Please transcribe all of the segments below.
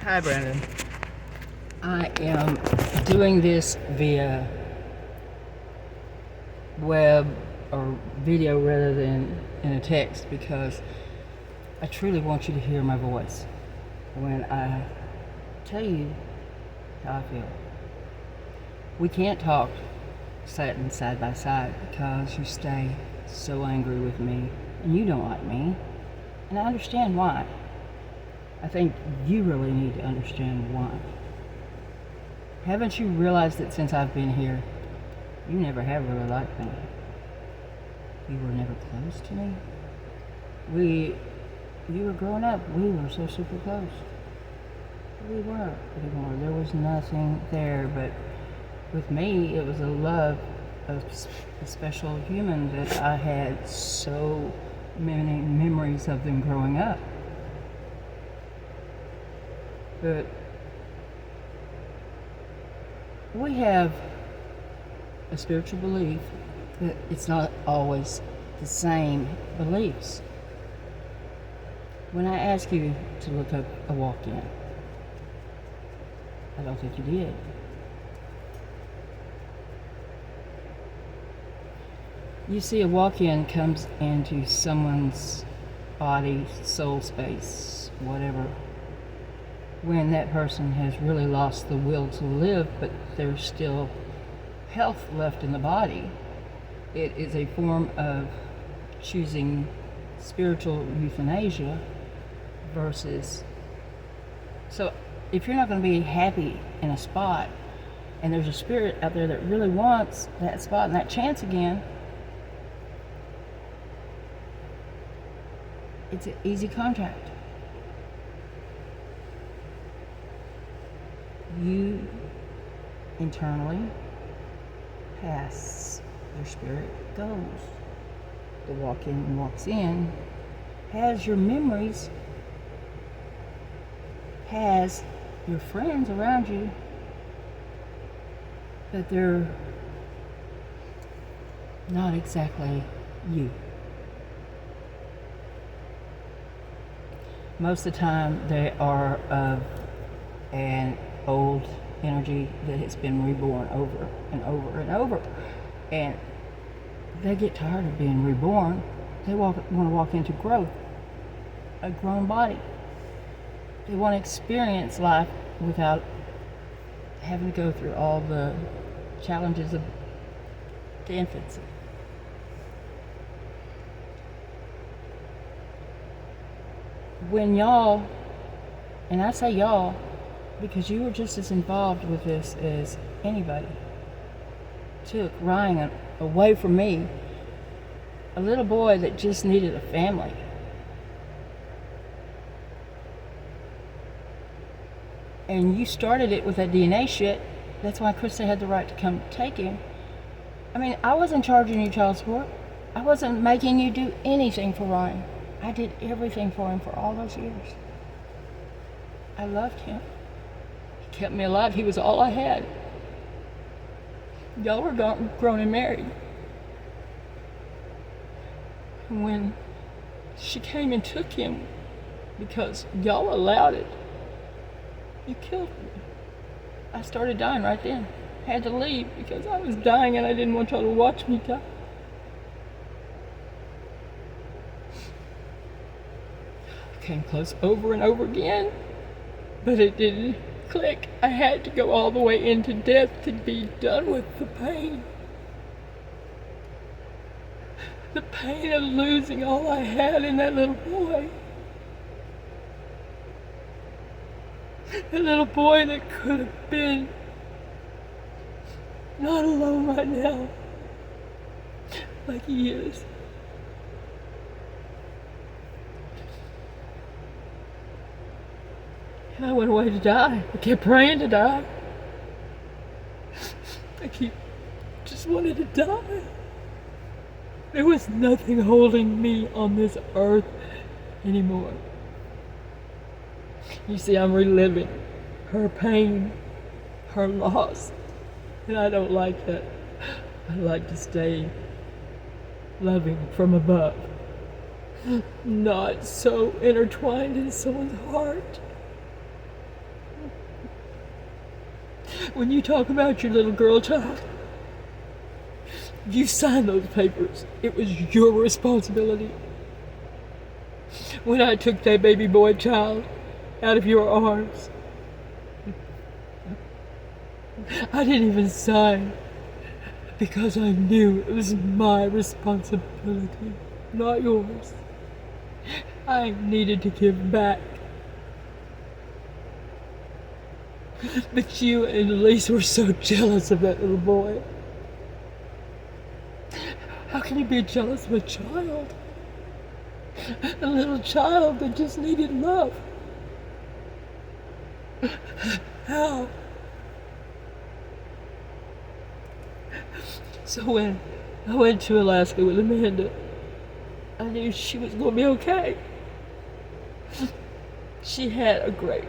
Hi, Brandon. I am doing this via web or video rather than in a text because I truly want you to hear my voice when I tell you how I feel. We can't talk sitting side by side because you stay so angry with me and you don't like me, and I understand why. I think you really need to understand why. Haven't you realized that since I've been here, you never have really liked me? You were never close to me. You were growing up, we were so super close. We weren't anymore. There was nothing there, but with me, it was a love of a special human that I had so many memories of them growing up. But we have a spiritual belief that it's not always the same beliefs. When I ask you to look up a walk-in, I don't think you did. You see, a walk-in comes into someone's body, soul space, whatever, when that person has really lost the will to live, but there's still health left in the body. It is a form of choosing spiritual euthanasia versus... So if you're not going to be happy in a spot and there's a spirit out there that really wants that spot and that chance again, it's an easy contract. You internally pass, your spirit goes. The walk-in walks in, has your memories, has your friends around you, but they're not exactly you. Most of the time they are of an old energy that has been reborn over and over and over, and they get tired of being reborn. They want to walk into growth, a grown body. They want to experience life without having to go through all the challenges of the infancy. When y'all, and I say y'all because you were just as involved with this as anybody, took Ryan away from me, a little boy that just needed a family. And you started it with that DNA shit. That's why Krista had the right to come take him. I mean, I wasn't charging you child support. I wasn't making you do anything for Ryan. I did everything for him for all those years. I loved him. He kept me alive. He was all I had. Y'all were grown and married. And when she came and took him, because y'all allowed it, you killed me. I started dying right then. I had to leave because I was dying and I didn't want y'all to watch me die. I came close over and over again, but it didn't click. I had to go all the way into death to be done with the pain. The pain of losing all I had in that little boy. That little boy that could have been not alone right now, like he is. And I went away to die. I kept praying to die. Just wanted to die. There was nothing holding me on this earth anymore. You see, I'm reliving her pain, her loss, and I don't like that. I like to stay loving from above, not so intertwined in someone's heart. When you talk about your little girl child, you signed those papers. It was your responsibility. When I took that baby boy child out of your arms, I didn't even sign because I knew it was my responsibility, not yours. I needed to give back. But you and Elise were so jealous of that little boy. How can you be jealous of a child? A little child that just needed love. How? So when I went to Alaska with Amanda, I knew she was going to be okay. She had a great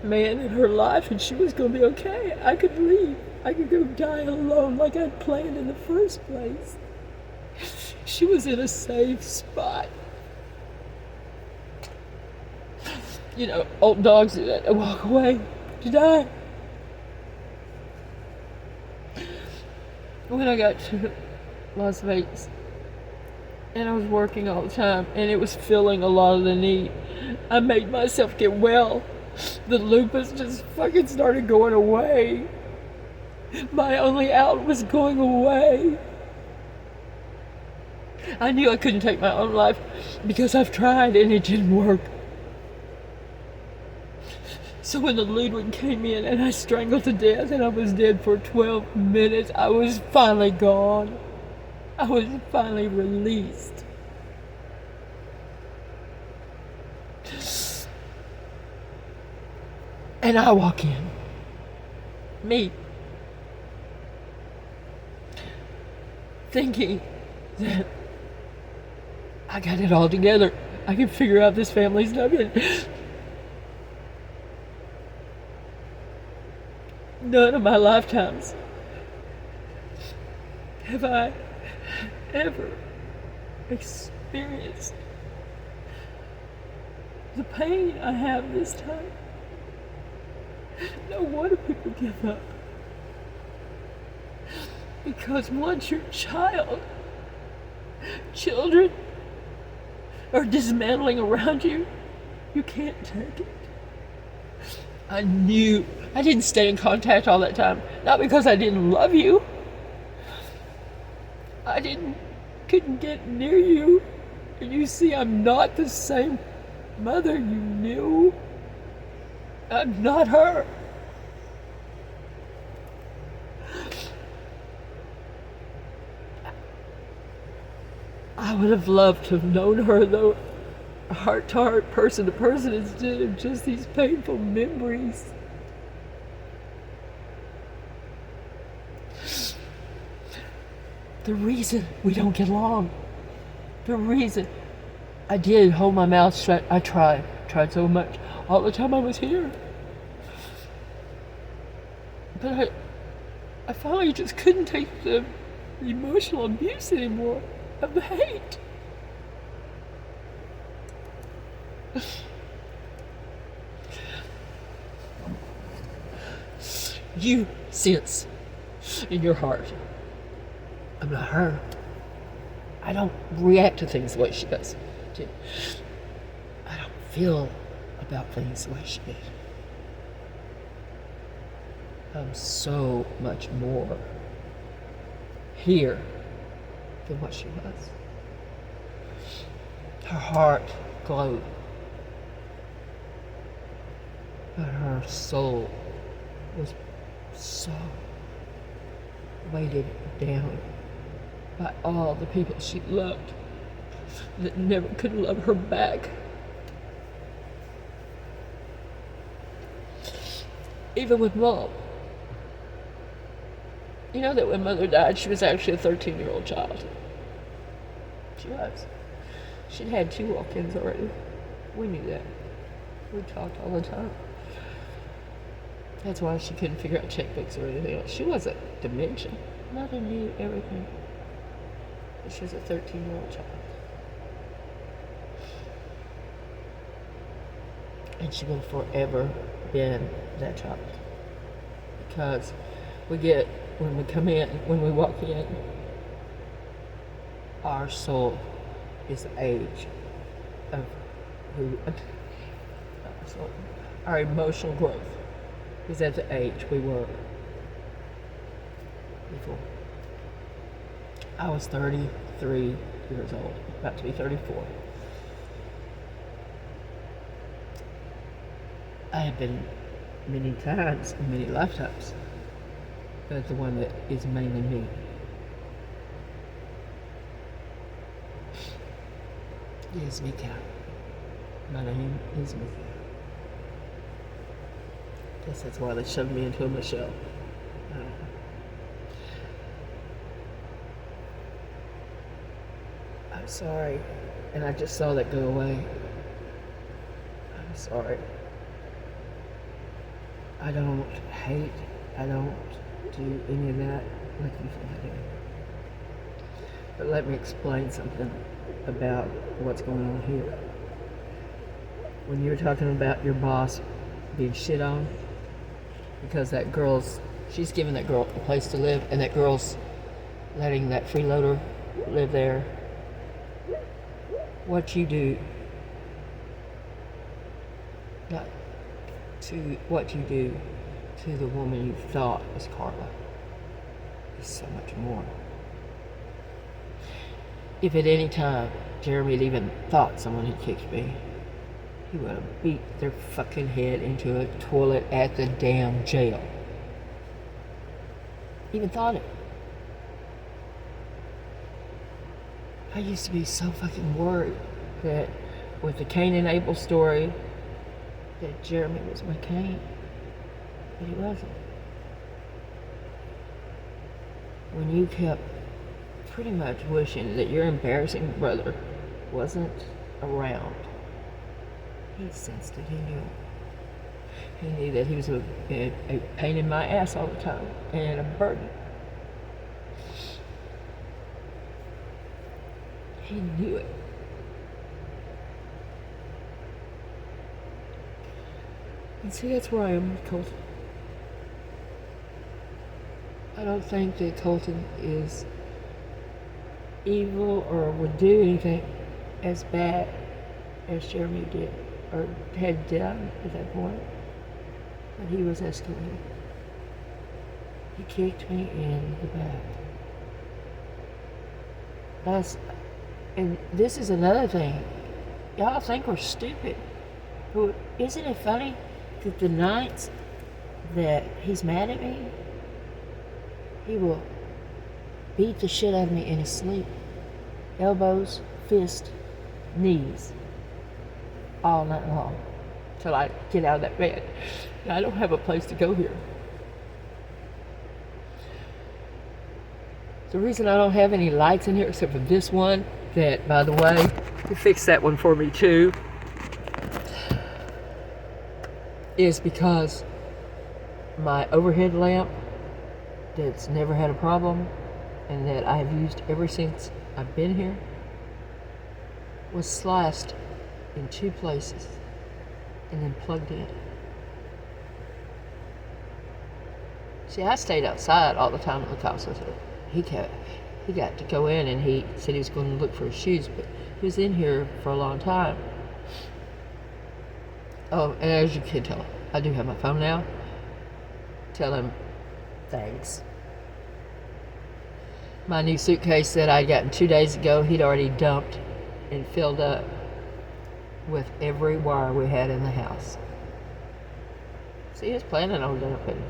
man in her life and she was going to be okay. I could leave. I could go die alone like I'd planned in the first place. She was in a safe spot. You know, old dogs do that. They walk away to die. When I got to Las Vegas, and I was working all the time, and it was filling a lot of the need, I made myself get well. The lupus just fucking started going away. My only out was going away. I knew I couldn't take my own life because I've tried and it didn't work. So when the Ludwig came in and I strangled to death and I was dead for 12 minutes, I was finally gone. I was finally released. And I walk in. Me. Thinking that I got it all together. I can figure out this family stuff. None of my lifetimes have I ever experienced the pain I have this time. No wonder people give up. Because once your children are dismantling around you, you can't take it. I knew. I didn't stay in contact all that time. Not because I didn't love you. Couldn't get near you. And you see, I'm not the same mother you knew. I'm not her. I would have loved to have known her, though, heart to heart, person to person, instead of just these painful memories. The reason we don't get along, the reason I did hold my mouth shut, I tried so much all the time I was here. But I finally just couldn't take the emotional abuse anymore of the hate. You sense in your heart, I'm not her. I don't react to things the way she does. I don't feel about things the way she did. I'm so much more here than what she was. Her heart glowed, but her soul was so weighted down by all the people she loved that never could love her back. Even with Mom. You know that when Mother died, she was actually a 13-year-old child. She was. She'd had 2 walk-ins already. We knew that. We talked all the time. That's why she couldn't figure out checkbooks or anything else. She wasn't dementia. Mother knew everything. But she was a 13-year-old child. And she will forever been that child. Because we get when we come in, when we walk in. Our soul is the age of who, our emotional growth is at the age we were before. I was 33 years old, about to be 34. I have been many times in many lifetimes, but the one that is mainly me. Is Mika. My name is Mika. Guess that's why they shoved me into a Michelle. I'm sorry, and I just saw that go away. I'm sorry. I don't hate. I don't do any of that like you think I do. But let me explain something about what's going on here. When you were talking about your boss being shit on because that she's giving that girl a place to live, and that girl's letting that freeloader live there. What you do, not to what you do to the woman you thought was Carla, is so much more. If at any time Jeremy had even thought someone had kicked me, he would have beat their fucking head into a toilet at the damn jail. Even thought it. I used to be so fucking worried that with the Cain and Abel story, that Jeremy was my Cain, but he wasn't. When you kept pretty much wishing that your embarrassing brother wasn't around, he sensed it, he knew it. He knew that he was a pain in my ass all the time and a burden. He knew it. And see, that's where I am with Colton. I don't think that Colton is evil or would do anything as bad as Jeremy did or had done at that point. But he was escalating. He kicked me in the back. And this is another thing. Y'all think we're stupid. But isn't it funny that the nights that he's mad at me, he will beat the shit out of me in his sleep. Elbows, fists, knees, all night long, till I get out of that bed. And I don't have a place to go here. The reason I don't have any lights in here, except for this one, that, by the way, you fixed that one for me too, is because my overhead lamp that's never had a problem and that I've used ever since I've been here was sliced in 2 places and then plugged in. See, I stayed outside all the time at the house. He got to go in, and he said he was going to look for his shoes, but he was in here for a long time. Oh, and as you can tell, I do have my phone now. Tell him thanks. My new suitcase that I'd gotten 2 days ago, he'd already dumped and filled up with every wire we had in the house. See, he was planning on dumping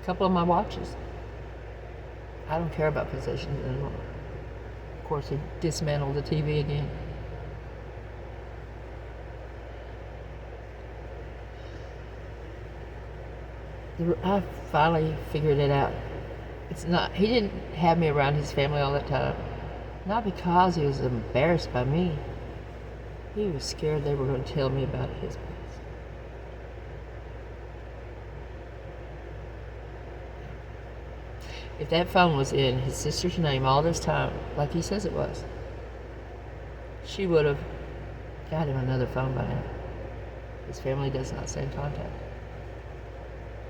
a couple of my watches. I don't care about possessions anymore. Of course, he dismantled the TV again. I finally figured it out. It's not, he didn't have me around his family all that time. Not because he was embarrassed by me. He was scared they were going to tell me about his place. If that phone was in his sister's name all this time, like he says it was, she would have got him another phone by now. His family does not stay in contact.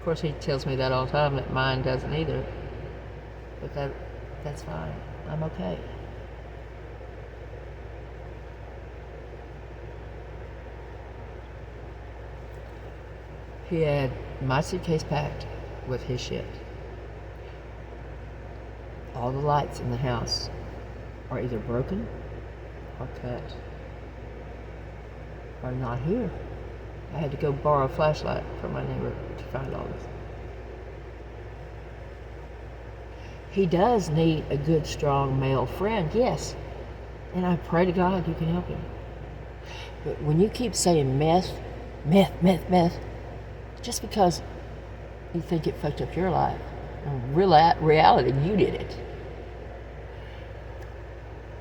Of course, he tells me that all the time, that mine doesn't either. But that's fine. I'm okay. He had my suitcase packed with his shit. All the lights in the house are either broken or cut or not here. I had to go borrow a flashlight from my neighbor to find all this. He does need a good, strong male friend, yes. And I pray to God you can help him. But when you keep saying meth, just because you think it fucked up your life, in reality, you did it.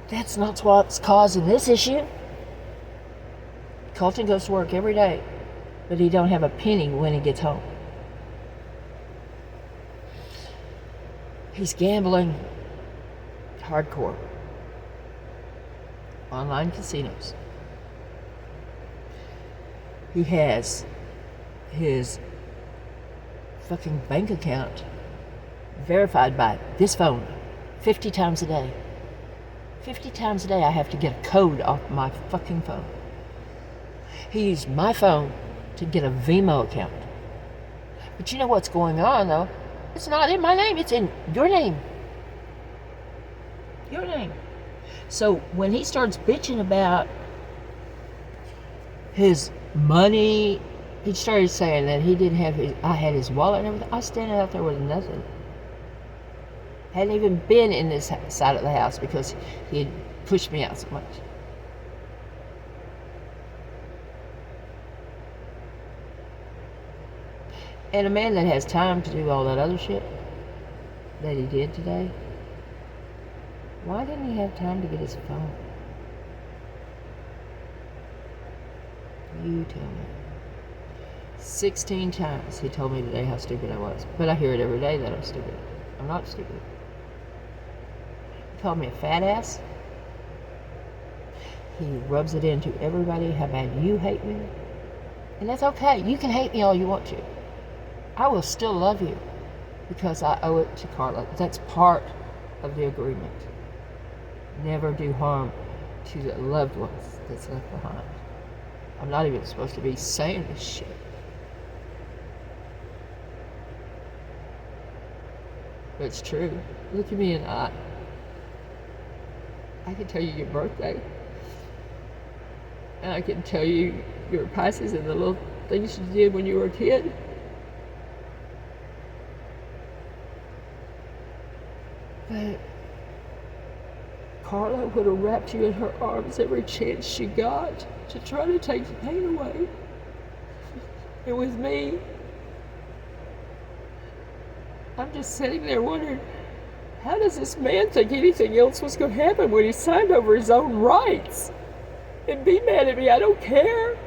That's not what's causing this issue. Colton goes to work every day, but he don't have a penny when he gets home. He's gambling hardcore. Online casinos. He has his fucking bank account verified by this phone 50 times a day. 50 times a day I have to get a code off my fucking phone. He used my phone to get a Vimo account. But you know what's going on, though? It's not in my name, it's in your name. Your name. So when he starts bitching about his money, he started saying that he didn't have I had his wallet and everything. I was standing out there with nothing. Hadn't even been in this side of the house because he had pushed me out so much. And a man that has time to do all that other shit that he did today, why didn't he have time to get his phone? You tell me. 16 times he told me today how stupid I was. But I hear it every day that I'm stupid. I'm not stupid. He called me a fat ass. He rubs it into everybody how bad you hate me. And that's okay. You can hate me all you want to. I will still love you because I owe it to Carla. That's part of the agreement. Never do harm to the loved ones that's left behind. I'm not even supposed to be saying this shit. But it's true. Look at me in the eye. I can tell you your birthday. And I can tell you your passes and the little things you did when you were a kid. But Carla would have wrapped you in her arms every chance she got to try to take the pain away. And with me, I'm just sitting there wondering, how does this man think anything else was going to happen when he signed over his own rights? And be mad at me, I don't care.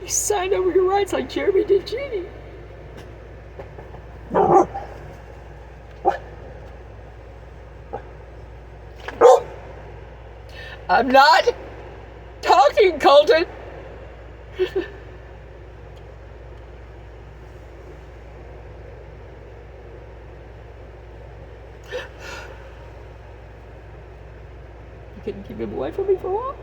You signed over your rights like Jeremy did Jeannie. I'm not talking, Colton. You couldn't keep him away from me for a while?